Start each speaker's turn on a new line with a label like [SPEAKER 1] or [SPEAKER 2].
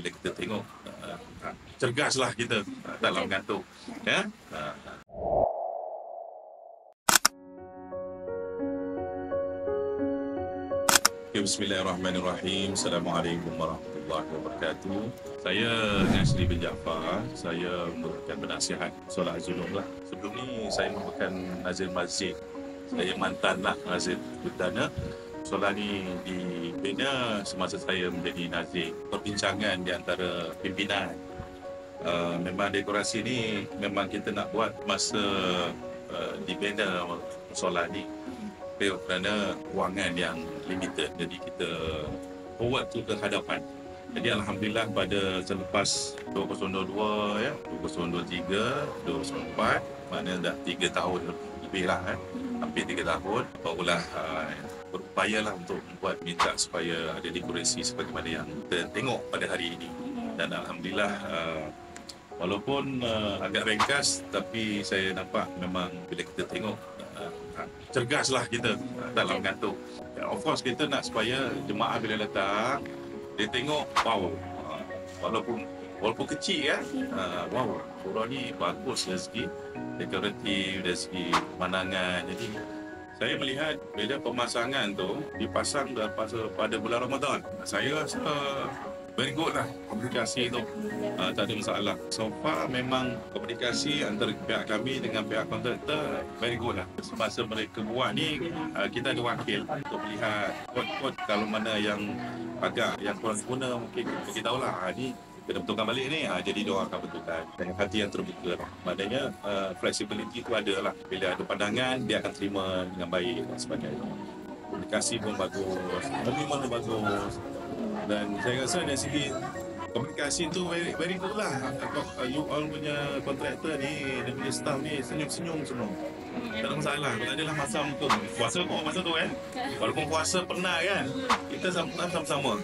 [SPEAKER 1] bila kita tengok cergaslah kita dalam mengantuk, ya. Bismillahirrahmanirrahim. Assalamualaikum warahmatullahi wabarakatuh. Saya Nasri bin Jaafar. Saya merupakan penasihat solat junub lah. Sebelum ni saya merupakan nazir masjid. Saya mantan lah nazir perdana. Solat ni dibina semasa saya menjadi nazir. Perbincangan di antara pimpinan. Memang dekorasi ni memang kita nak buat masa dibina solat ni. Kerana ruangan yang limited, jadi kita forward tu ke hadapan. Jadi alhamdulillah pada selepas 2022 ya, 2023, 2024, maknanya dah 3 tahun lebih lah hampir 3 tahun, barulah berupayalah untuk membuat minta supaya ada dekorasi sebagaimana yang kita tengok pada hari ini. Dan alhamdulillah walaupun agak ringkas, tapi saya nampak memang bila kita tengok cergaslah kita dalam mengantuk. Of course kita nak supaya jemaah bila datang dia tengok wow, walaupun kecil kan, wow, surau ni bagus dari segi dekoratif, dari segi pemandangan. Jadi saya melihat bila pemasangan tu dipasang pada bulan Ramadan, saya rasa very good lah komunikasi tu, tak ada masalah. So far memang komunikasi antara pihak kami dengan pihak kontraktor very good lah. Semasa mereka buat ni, kita ada wakil untuk melihat kod-kod kalau mana yang agak yang kurang sempurna, mungkin kita tahulah ni kena betulkan balik ni, jadi diorang akan betulkan dengan hati yang terbuka. Maknanya flexibility tu ada lah. Bila ada pandangan, dia akan terima dengan baik dan sebagainya. Komunikasi pun bagus, memang bagus. Dan saya rasa dari segi komunikasi tu very good lah. You all punya kontraktor ni, dia punya staff ni senyum-senyum semua. Tak ada masalah. Tak adalah masa tu. Puasa kok masa tu kan. Walaupun puasa penat kan, kita sama-sama.